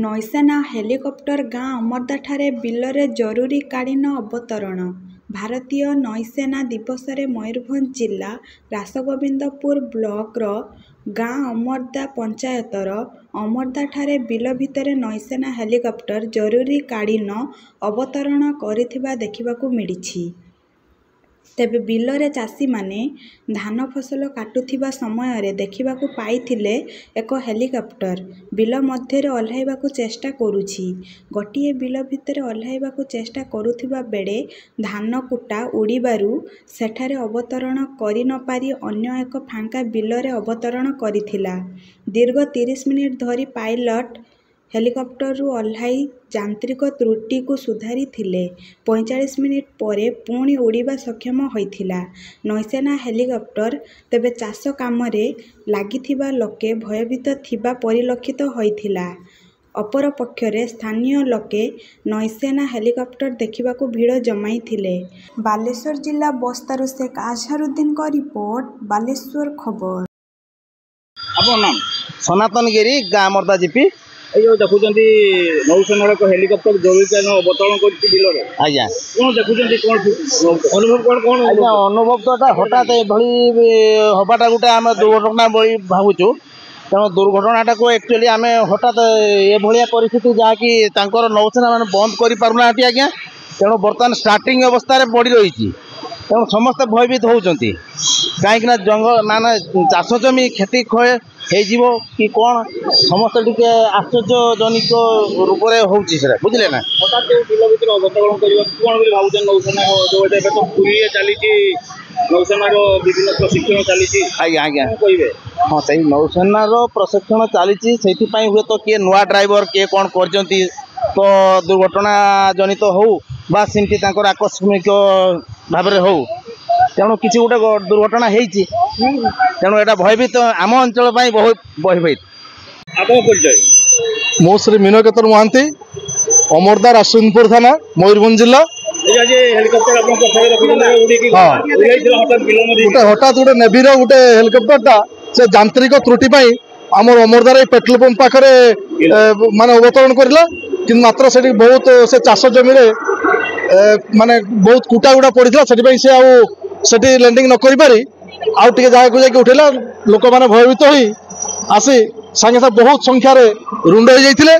ନୌସେନା ହେଲିକପ୍ଟର ଗାଁ ଅମର୍ଦାଠାରେ ବିଲରେ ଜରୁରୀକାଳୀନ ଅବତରଣ। ଭାରତୀୟ ନୌସେନା ଦିବସରେ ମୟୂରଭଞ୍ଜ ଜିଲ୍ଲା ରାସଗୋବିନ୍ଦପୁର ବ୍ଲକର ଗାଁ ଅମର୍ଦା ପଞ୍ଚାୟତର ଅମର୍ଦାଠାରେ ବିଲ ଭିତରେ ନୌସେନା ହେଲିକପ୍ଟର ଜରୁରୀକାଳୀନ ଅବତରଣ କରିଥିବା ଦେଖିବାକୁ ମିଳିଛି। ତେବେ ବିଲରେ ଚାଷୀମାନେ ଧାନ ଫସଲ କାଟୁଥିବା ସମୟରେ ଦେଖିବାକୁ ପାଇଥିଲେ ଏକ ହେଲିକପ୍ଟର ବିଲ ମଧ୍ୟରେ ଓହ୍ଲାଇବାକୁ ଚେଷ୍ଟା କରୁଛି। ଗୋଟିଏ ବିଲ ଭିତରେ ଓହ୍ଲାଇବାକୁ ଚେଷ୍ଟା କରୁଥିବା ବେଳେ ଧାନ କୁଟା ଉଡ଼ିବାରୁ ସେଠାରେ ଅବତରଣ କରିନପାରି ଅନ୍ୟ ଏକ ଫାଙ୍କା ବିଲରେ ଅବତରଣ କରିଥିଲା। ଦୀର୍ଘ 30 ମିନିଟ୍ ଧରି ପାଇଲଟ ହେଲିକପ୍ଟରରୁ ଓହ୍ଲାଇ ଯାନ୍ତ୍ରିକ ତ୍ରୁଟିକୁ ସୁଧାରିଥିଲେ। 45 ମିନିଟ୍ ପରେ ପୁଣି ଉଡ଼ିବା ସକ୍ଷମ ହୋଇଥିଲା ନୌସେନା ହେଲିକପ୍ଟର। ତେବେ ଚାଷ କାମରେ ଲାଗିଥିବା ଲୋକେ ଭୟଭୀତ ଥିବା ପରିଲକ୍ଷିତ ହୋଇଥିଲା। ଅପରପକ୍ଷରେ ସ୍ଥାନୀୟ ଲୋକେ ନୌସେନା ହେଲିକପ୍ଟର ଦେଖିବାକୁ ଭିଡ଼ ଜମାଇଥିଲେ। ବାଲେଶ୍ୱର ଜିଲ୍ଲା ବସ୍ତାରୁ ଶେଖ ଆଜହାରୁଦ୍ଦିନଙ୍କ ରିପୋର୍ଟ, ବାଲେଶ୍ୱର ଖବର। आपन नाम? सनातन गिरी गाँ मर्दा जीपी। देखुंत नौसेनार एक हेलिकप्टर जरूरीकालीन अवतरण कर बिलरे आज्ञा कौन देखुंत कौन अनुभव कौन आज्ञा अनुभव तो हठात एभली हवाटा गोटे आम दुर्घटना बड़ी भावुँ। तेणु दुर्घटनाटा को एक्चुअली आम हठात एभलिया परिस्थिति जहाँकि नौसेना मैंने बंद कर पारना आज्ञा। तेणु बर्तमान स्टार्टिंग अवस्था पड़ रही। तेणु समस्ते भयभीत होती कहीं जंगल मान चाष जमी क्षति क्षय हो कि कौन समस्त टे आश्चर्यजनित रूप से बुझे ना। हठात बिल भर अवतरण कर कौन भावुन नौसेना जो तो पुरी चली नौसेनार विभिन्न प्रशिक्षण चली आज्ञा आज्ञा कहे हाँ से नौसेनार प्रशिक्षण चली हुए तो किए नुआ ड्राइवर किए कौन कर तो दुर्घटना जनित हो बा सेमती आकस्मिक भाव हो तेणु किसी गोटे दुर्घटना होती तेणु यहाँ भयभीत आम अंचल बहुत भयभीत। मो श्री मीनकेतन महांती अमरदा रासगोविंदपुर थाना मयूरभंज जिला। हठात गोटे नेवीर गोटे हेलिकप्टरटा से यांत्रिक त्रुटि आमर अमरदार पेट्रोल पंप पाखे माने अवतरण करला कि मात्र से बहुत से चाष जमी माने बहुत कुटा गुड़ा पड़ा से लैंडिंग न करी आउ टे जगह जाकि उठेला लोक मैंने भयभीत हो आसी सागे साथ बहुत संख्यार रुंड हो जाते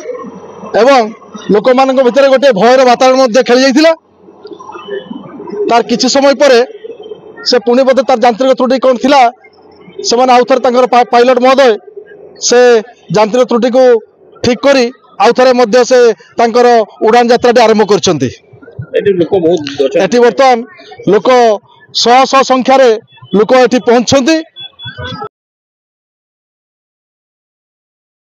एवं लोक मान भर गोटे भयर वातावरण खेली जाता। तार किसी समय पर से पुणी बोधे तार यांत्रिक त्रुटि कौन थिला से आउ थे पायलट महोदय से यांत्रिक त्रुटि को ठीक करी आउ थे से उड़ान यात्रा आरंभ कर बर्तमान लोक शह शह संख्यार लोक ये पहुंचती।